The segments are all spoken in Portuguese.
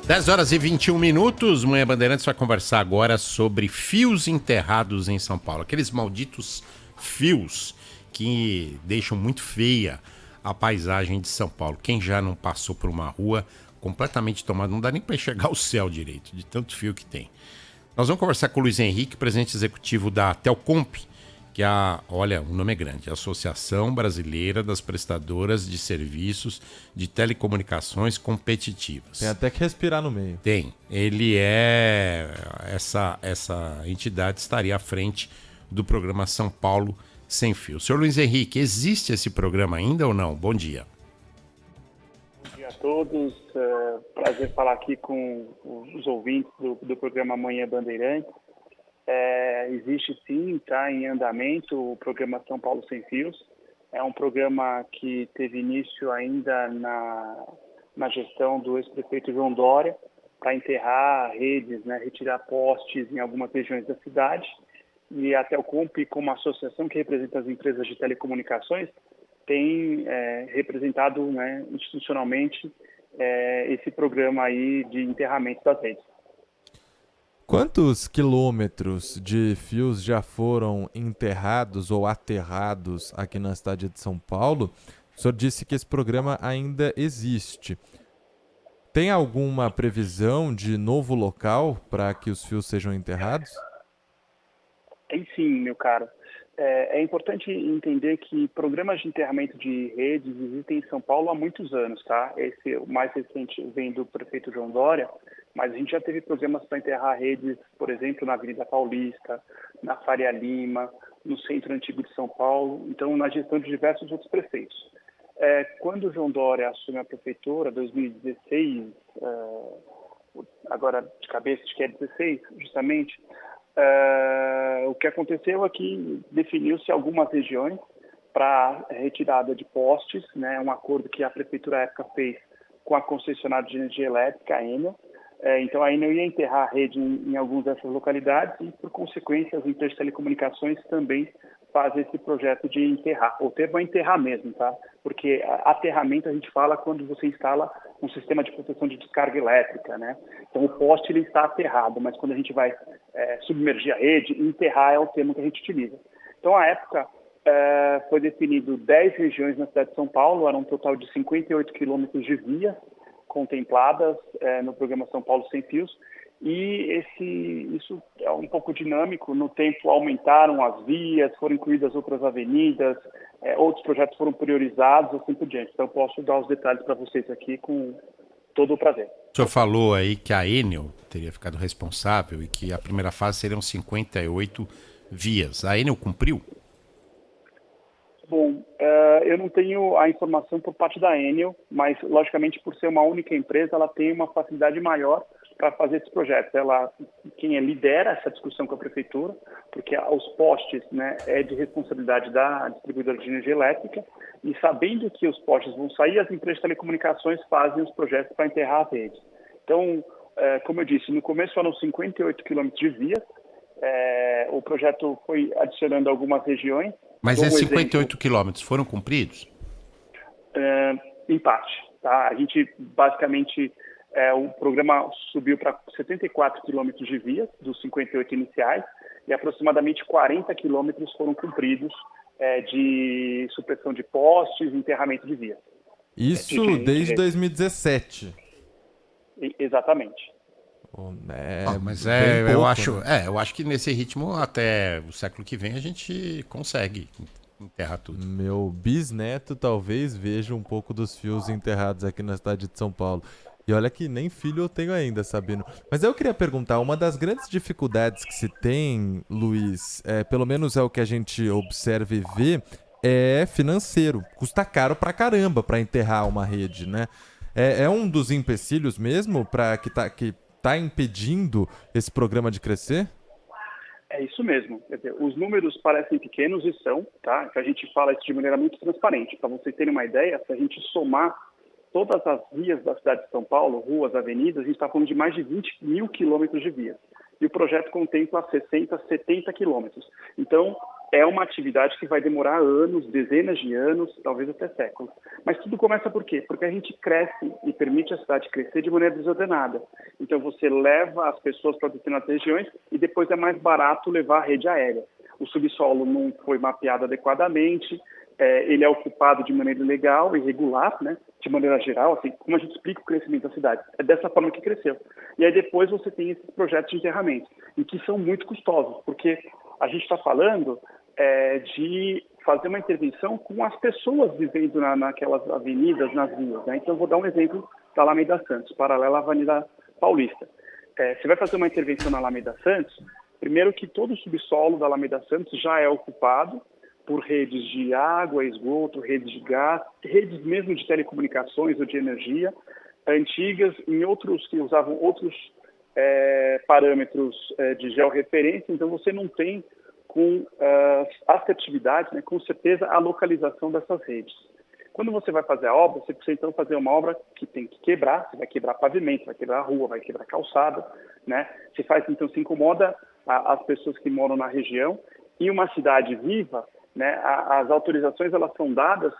10h21. Manhã Bandeirantes vai conversar agora sobre fios enterrados em São Paulo. Aqueles malditos fios que deixam muito feia a paisagem de São Paulo. Quem já não passou por uma rua completamente tomada, não dá nem para enxergar o céu direito, de tanto fio que tem. Nós vamos conversar com o Luiz Henrique, presidente executivo da Telcomp, que é olha, o nome é grande, Associação Brasileira das Prestadoras de Serviços de Telecomunicações Competitivas. Tem até que respirar no meio. Tem. Ele essa entidade estaria à frente do programa São Paulo Sem Fio. Senhor Luiz Henrique, existe esse programa ainda ou não? Bom dia. Bom dia a todos. Prazer falar aqui com os ouvintes do programa Manhã Bandeirantes. Existe sim, está em andamento o programa São Paulo Sem Fios. É um programa que teve início ainda na gestão do ex-prefeito João Dória, para enterrar redes, né, retirar postes em algumas regiões da cidade. E a Telcomp, como associação que representa as empresas de telecomunicações, tem representado, né, institucionalmente esse programa aí de enterramento das redes. Quantos quilômetros de fios já foram enterrados ou aterrados aqui na cidade de São Paulo? O senhor disse que esse programa ainda existe. Tem alguma previsão de novo local para que os fios sejam enterrados? Tem sim, meu caro. É importante entender que programas de enterramento de redes existem em São Paulo há muitos anos, tá? Esse, o mais recente, vem do prefeito João Dória, mas a gente já teve programas para enterrar redes, por exemplo, na Avenida Paulista, na Faria Lima, no Centro Antigo de São Paulo, então na gestão de diversos outros prefeitos. Quando o João Dória assume a prefeitura, 2016, agora de cabeça, acho que é 16, justamente, o que aconteceu é que definiu-se algumas regiões para retirada de postes, né, um acordo que a prefeitura à época fez com a concessionária de energia elétrica, a Enel. Então a Enel ia enterrar a rede em algumas dessas localidades e, por consequência, as empresas de telecomunicações também fazem esse projeto de enterrar. O termo é enterrar mesmo, tá? Porque aterramento a gente fala quando você instala um sistema de proteção de descarga elétrica, né? Então o poste ele está aterrado, mas quando a gente vai submergir a rede, enterrar é o termo que a gente utiliza. Então, à época, foi definido 10 regiões na cidade de São Paulo, era um total de 58 quilômetros de via contempladas no programa São Paulo Sem Fios, e isso é um pouco dinâmico. No tempo aumentaram as vias, foram incluídas outras avenidas, outros projetos foram priorizados, assim por diante. Então posso dar os detalhes para vocês aqui com todo o prazer. O senhor falou aí que a Enel teria ficado responsável e que a primeira fase seriam 58 vias. A Enel cumpriu? Bom, eu não tenho a informação por parte da Enel, mas, logicamente, por ser uma única empresa, ela tem uma facilidade maior para fazer esses projetos. Quem lidera essa discussão com a prefeitura, porque os postes, né, é de responsabilidade da distribuidora de energia elétrica, e sabendo que os postes vão sair, as empresas de telecomunicações fazem os projetos para enterrar as redes. Então, como eu disse, no começo foram 58 quilômetros de vias, o projeto foi adicionando algumas regiões. Mas esses 58 quilômetros foram cumpridos? Em parte. Tá? A gente, basicamente, o programa subiu para 74 quilômetros de vias, dos 58 iniciais, e aproximadamente 40 quilômetros foram cumpridos de supressão de postes e enterramento de vias. Isso desde 2017? Exatamente. Mas pouco, eu acho que nesse ritmo até o século que vem a gente consegue enterrar tudo. Meu bisneto talvez veja um pouco dos fios enterrados aqui na cidade de São Paulo. E olha que nem filho eu tenho ainda, Sabino. Mas eu queria perguntar, uma das grandes dificuldades que se tem, Luiz, pelo menos é o que a gente observa e vê, é financeiro. Custa caro pra caramba pra enterrar uma rede, né? É um dos empecilhos mesmo que tá impedindo esse programa de crescer? É isso mesmo. Quer dizer, os números parecem pequenos e são, tá? A gente fala isso de maneira muito transparente. Para vocês terem uma ideia, se a gente somar todas as vias da cidade de São Paulo, ruas, avenidas, a gente está falando de mais de 20 mil quilômetros de vias. E o projeto contempla 60, 70 quilômetros. Então, é uma atividade que vai demorar anos, dezenas de anos, talvez até séculos. Mas tudo começa por quê? Porque a gente cresce e permite a cidade crescer de maneira desordenada. Então você leva as pessoas para determinadas regiões e depois é mais barato levar a rede aérea. O subsolo não foi mapeado adequadamente, ele é ocupado de maneira ilegal, irregular, né? De maneira geral, assim, como a gente explica o crescimento da cidade. É dessa forma que cresceu. E aí depois você tem esses projetos de enterramento, e que são muito custosos, porque a gente está falando de fazer uma intervenção com as pessoas vivendo naquelas avenidas, nas vias, né? Então, eu vou dar um exemplo da Alameda Santos, paralela à Avenida Paulista. Você vai fazer uma intervenção na Alameda Santos, primeiro que todo o subsolo da Alameda Santos já é ocupado por redes de água, esgoto, redes de gás, redes mesmo de telecomunicações ou de energia, antigas, que usavam outros parâmetros de georreferência, então você não tem com assertividade, né, com certeza, a localização dessas redes. Quando você vai fazer a obra, você precisa então fazer uma obra que tem que quebrar, você vai quebrar pavimento, vai quebrar a rua, vai quebrar calçada, né? Você faz, então, se incomoda as pessoas que moram na região, e uma cidade viva, né, as autorizações elas são dadas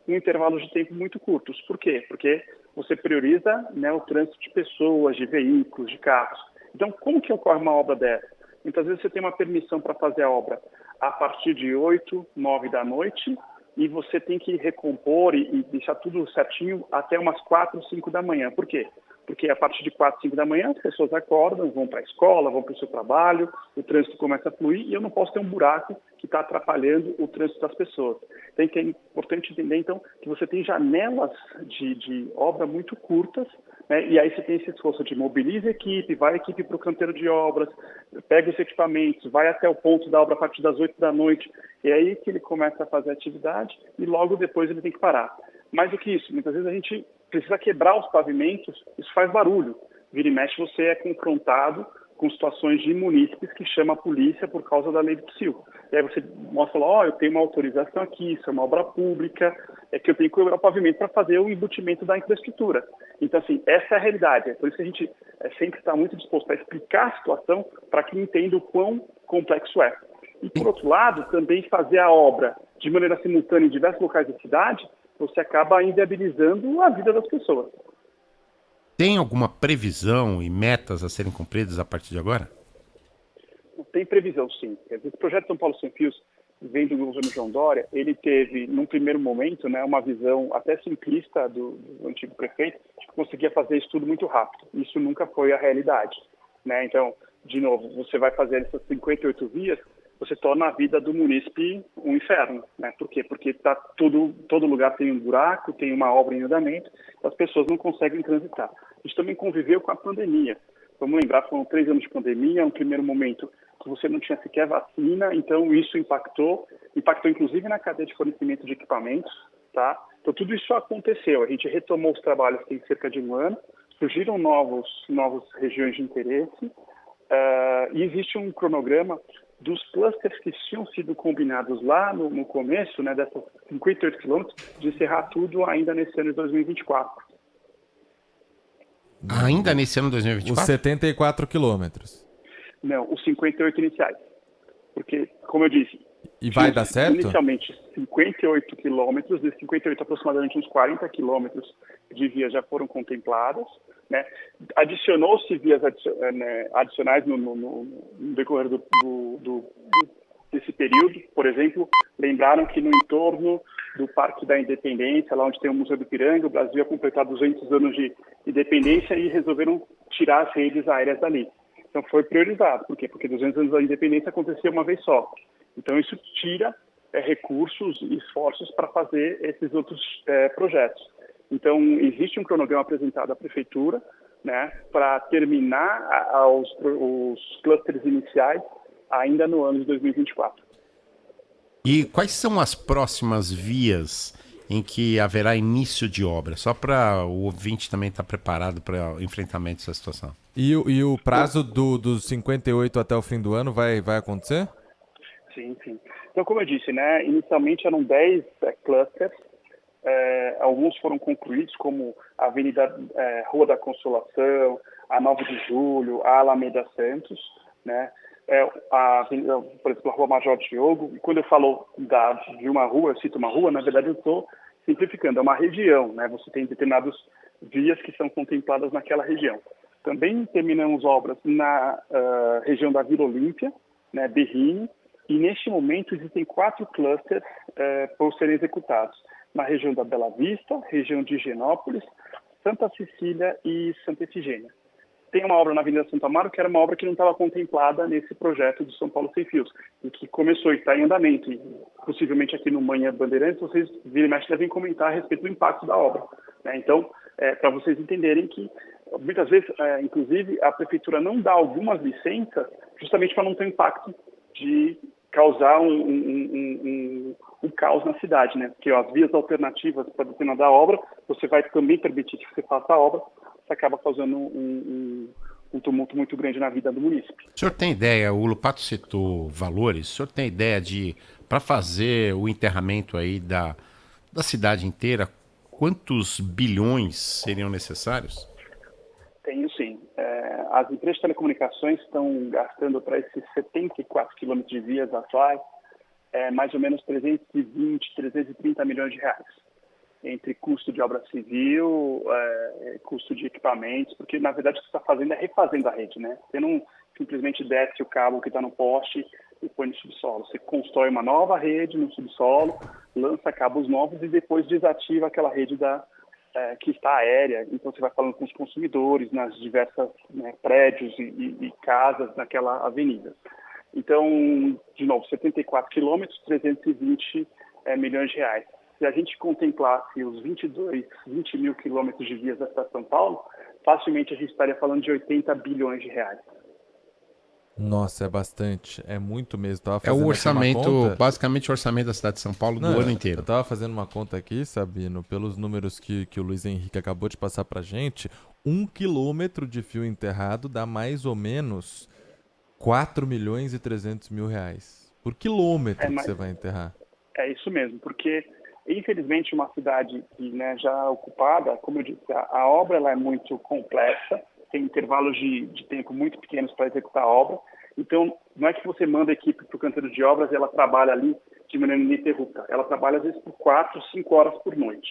em intervalos de tempo muito curtos. Por quê? Porque você prioriza, né, o trânsito de pessoas, de veículos, de carros. Então, como que ocorre uma obra dessa? Muitas vezes você tem uma permissão para fazer a obra a partir de 8, 9 da noite, e você tem que recompor e deixar tudo certinho até umas 4, 5 da manhã. Por quê? Porque a partir de 4, 5 da manhã as pessoas acordam, vão para a escola, vão para o seu trabalho, o trânsito começa a fluir e eu não posso ter um buraco que está atrapalhando o trânsito das pessoas. Então, é importante entender, então, que você tem janelas de obra muito curtas, né? E aí você tem esse esforço de mobiliza a equipe, vai a equipe para o canteiro de obras, pega os equipamentos, vai até o ponto da obra a partir das 8 da noite, e é aí que ele começa a fazer a atividade e logo depois ele tem que parar. Mais do que isso, muitas vezes a gente precisa quebrar os pavimentos, isso faz barulho. Vira e mexe, você é confrontado com situações de munícipes que chamam a polícia por causa da lei do psil. E aí você mostra lá, eu tenho uma autorização aqui, isso é uma obra pública, é que eu tenho que quebrar o pavimento para fazer o embutimento da infraestrutura. Então, assim, essa é a realidade. É por isso que a gente sempre está muito disposto a explicar a situação para que entenda o quão complexo é. E, por outro lado, também fazer a obra de maneira simultânea em diversos locais da cidade, você acaba inviabilizando a vida das pessoas. Tem alguma previsão e metas a serem cumpridas a partir de agora? Tem previsão, sim. Esse projeto São Paulo Sem Fios vem do governo João Dória. Ele teve, num primeiro momento, né, uma visão até simplista do antigo prefeito, que conseguia fazer isso tudo muito rápido. Isso nunca foi a realidade, né? Então, de novo, você vai fazer essas 58 vias, você torna a vida do munícipe um inferno, né? Por quê? Porque todo lugar tem um buraco, tem uma obra em andamento, as pessoas não conseguem transitar. A gente também conviveu com a pandemia. Vamos lembrar, foram 3 anos de pandemia, um primeiro momento que você não tinha sequer vacina, então isso impactou inclusive na cadeia de fornecimento de equipamentos, tá? Então tudo isso aconteceu, a gente retomou os trabalhos tem cerca de um ano, surgiram novas regiões de interesse, e existe um cronograma dos clusters que tinham sido combinados lá no começo, né, dessas 58 quilômetros, de encerrar tudo ainda nesse ano de 2024. Ainda nesse ano de Os 2024? 74 quilômetros. Não, os 58 iniciais. Porque, como eu disse... E vai dar certo? Inicialmente, 58 quilômetros, desses 58, aproximadamente uns 40 quilômetros de vias já foram contempladas, né? Adicionou-se vias adicionais no decorrer desse período. Por exemplo, lembraram que no entorno do Parque da Independência, lá onde tem o Museu do Ipiranga, o Brasil ia completar 200 anos de independência e resolveram tirar as redes aéreas dali. Então foi priorizado. Por quê? Porque 200 anos da independência acontecia uma vez só. Então isso tira recursos e esforços para fazer esses outros projetos. Então existe um cronograma apresentado à Prefeitura, né, para terminar os clusters iniciais ainda no ano de 2024. E quais são as próximas vias em que haverá início de obra? Só para o ouvinte também estar preparado para o enfrentamento dessa situação. E o prazo dos 58 até o fim do ano vai acontecer? Sim, sim. Então, como eu disse, né, inicialmente eram 10 clusters, alguns foram concluídos, como a Avenida Rua da Consolação, a 9 de Julho, a Alameda Santos, né? por exemplo, a Rua Major Diogo, e quando eu falo de uma rua, eu cito uma rua, na verdade eu estou simplificando, é uma região, né? Você tem determinadas vias que são contempladas naquela região. Também terminamos obras na região da Vila Olímpia, né, Berrini, e neste momento existem 4 clusters por serem executados, na região da Bela Vista, região de Higienópolis, Santa Cecília e Santa Efigênia. Tem uma obra na Avenida Santo Amaro, que era uma obra que não estava contemplada nesse projeto do São Paulo Sem Fios, e que começou e está em andamento. E, possivelmente aqui no Manhã Bandeirantes, vocês vira e mexe devem comentar a respeito do impacto da obra, né? Então, para vocês entenderem que, muitas vezes, inclusive, a prefeitura não dá algumas licenças justamente para não ter impacto de causar um caos na cidade, né? Porque as vias alternativas para determinada obra, você vai também permitir que você faça a obra, você acaba causando um tumulto muito grande na vida do município. O senhor tem ideia, o Lupato citou valores, o senhor tem ideia para fazer o enterramento aí da cidade inteira, quantos bilhões seriam necessários? Tenho sim. As empresas de telecomunicações estão gastando para esses 74 quilômetros de vias atuais mais ou menos 320, 330 milhões de reais. Entre custo de obra civil, custo de equipamentos, porque na verdade o que você está fazendo é refazendo a rede, né? Você não simplesmente desce o cabo que está no poste e põe no subsolo. Você constrói uma nova rede no subsolo, lança cabos novos e depois desativa aquela rede que está aérea. Então você vai falando com os consumidores nas diversas prédios e casas naquela avenida. Então, de novo, 74 quilômetros, 320 milhões de reais. Se a gente contemplasse os 20 mil quilômetros de vias da cidade de São Paulo, facilmente a gente estaria falando de 80 bilhões de reais. Nossa, é bastante. É muito mesmo. Tava É fazendo o aqui uma orçamento, conta. basicamente o orçamento da cidade de São Paulo do Não, ano inteiro. eu tava fazendo uma conta aqui, Sabino, pelos números que o Luiz Henrique acabou de passar pra gente, 1 quilômetro de fio enterrado dá mais ou menos 4 milhões e 300 mil reais. Por quilômetro que você vai enterrar. É isso mesmo, porque infelizmente uma cidade já ocupada, como eu disse, a obra ela é muito complexa, tem intervalos de tempo muito pequenos para executar a obra. Então, não é que você manda a equipe para o canteiro de obras e ela trabalha ali de maneira ininterrupta. Ela trabalha, às vezes, por 4, 5 horas por noite.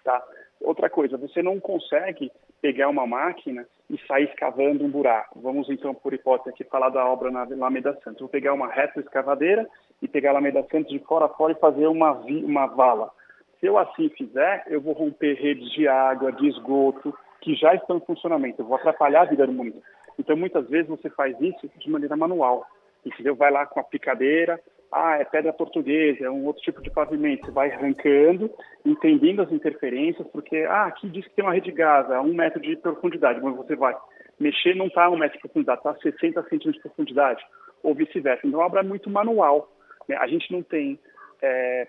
Tá? Outra coisa, você não consegue pegar uma máquina e sair escavando um buraco. Vamos, então, por hipótese aqui, falar da obra na Alameda Santos. Vou pegar uma retroescavadeira e pegar a Alameda Santos de fora a fora e fazer uma vala. Se eu assim fizer, eu vou romper redes de água, de esgoto, que já estão em funcionamento. Eu vou atrapalhar a vida do município. Então, muitas vezes, você faz isso de maneira manual. Entendeu? Vai lá com a picadeira, é pedra portuguesa, é um outro tipo de pavimento. Você vai arrancando, entendendo as interferências, porque, aqui diz que tem uma rede de gás, a 1 metro de profundidade, mas você vai mexer, não está a 1 metro de profundidade, está a 60 centímetros de profundidade, ou vice-versa. Então, a obra é muito manual, né? A gente não tem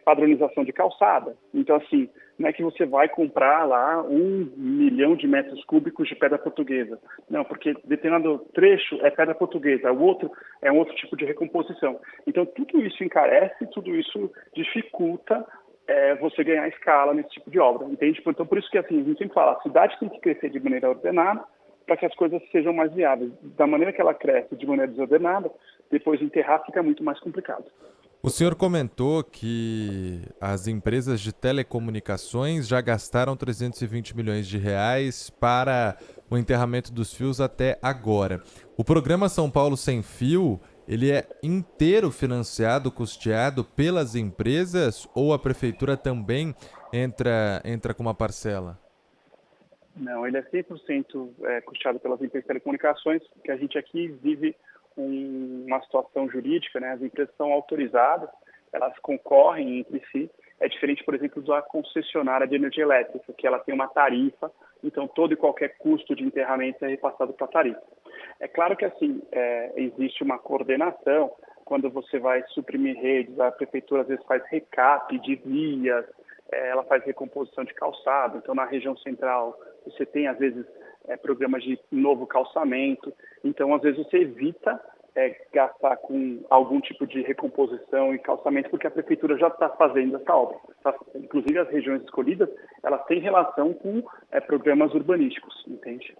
padronização de calçada. Então, assim, não é que você vai comprar lá 1 milhão de metros cúbicos de pedra portuguesa. Não, porque determinado trecho é pedra portuguesa, o outro é um outro tipo de recomposição. Então, tudo isso encarece, tudo isso dificulta você ganhar escala nesse tipo de obra, entende? Então, por isso que assim, a gente sempre fala, a cidade tem que crescer de maneira ordenada para que as coisas sejam mais viáveis. Da maneira que ela cresce de maneira desordenada, depois enterrar fica muito mais complicado. O senhor comentou que as empresas de telecomunicações já gastaram 320 milhões de reais para o enterramento dos fios até agora. O programa São Paulo Sem Fio, ele é inteiro financiado, custeado pelas empresas ou a prefeitura também entra com uma parcela? Não, ele é 100% custeado pelas empresas de telecomunicações, que a gente aqui vive uma situação jurídica, né? As empresas são autorizadas, elas concorrem entre si. É diferente, por exemplo, da concessionária de energia elétrica, que ela tem uma tarifa, então todo e qualquer custo de enterramento é repassado para a tarifa. É claro que assim existe uma coordenação quando você vai suprimir redes, a prefeitura às vezes faz recap de vias, ela faz recomposição de calçado, então na região central você tem às vezes programas de novo calçamento, então às vezes você evita gastar com algum tipo de recomposição e calçamento, porque a prefeitura já está fazendo essa obra. Inclusive as regiões escolhidas, elas têm relação com programas urbanísticos, entende?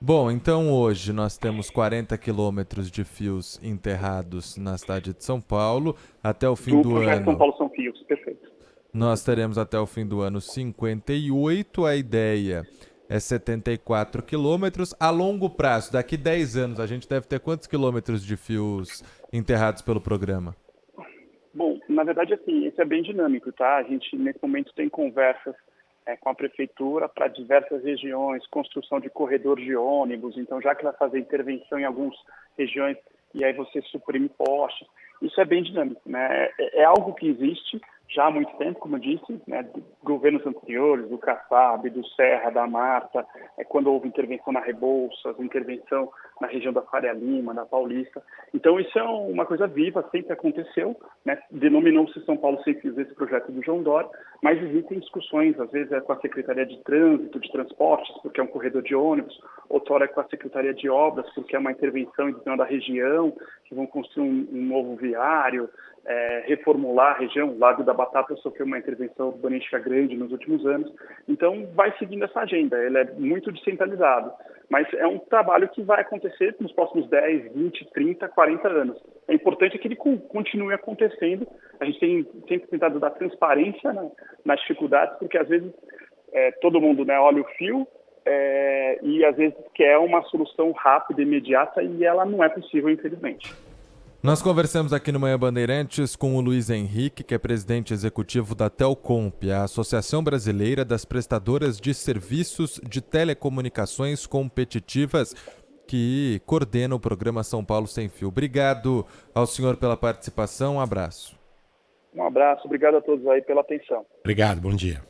Bom, então hoje nós temos 40 quilômetros de fios enterrados na cidade de São Paulo. Até o fim Do do projeto São ano, Paulo São Fios, perfeito. nós teremos até o fim do ano 58. A ideia é 74 quilômetros. A longo prazo, daqui 10 anos, a gente deve ter quantos quilômetros de fios enterrados pelo programa? Bom, na verdade, assim, isso é bem dinâmico, tá? A gente, nesse momento, tem conversas com a prefeitura para diversas regiões, construção de corredor de ônibus. Então, já que vai fazer intervenção em algumas regiões e aí você suprime postes, isso é bem dinâmico, né? É algo que existe já há muito tempo, como eu disse, né? De governos anteriores, do Kassab, do Serra, da Marta, quando houve intervenção na Rebouças, intervenção na região da Faria Lima, da Paulista. Então, isso é uma coisa viva, sempre aconteceu, né? Denominou-se São Paulo Sem Fios esse projeto do João Dória, mas existem discussões, às vezes é com a Secretaria de Trânsito, de Transportes, porque é um corredor de ônibus, outra hora é com a Secretaria de Obras, porque é uma intervenção em determinada região, que vão construir um novo viário, reformular a região. O Lago da Batata sofreu uma intervenção urbanística grande nos últimos anos. Então, vai seguindo essa agenda. Ele é muito descentralizado, mas é um trabalho que vai acontecer nos próximos 10, 20, 30, 40 anos. É importante que ele continue acontecendo. A gente tem sempre tentado dar transparência nas dificuldades, porque às vezes todo mundo, né, olha o fio e às vezes quer uma solução rápida, imediata, e ela não é possível, infelizmente. Nós conversamos aqui no Manhã Bandeirantes com o Luiz Henrique, que é presidente executivo da Telcomp, a Associação Brasileira das Prestadoras de Serviços de Telecomunicações Competitivas, que coordena o programa São Paulo Sem Fio. Obrigado ao senhor pela participação, um abraço. Um abraço, obrigado a todos aí pela atenção. Obrigado, bom dia.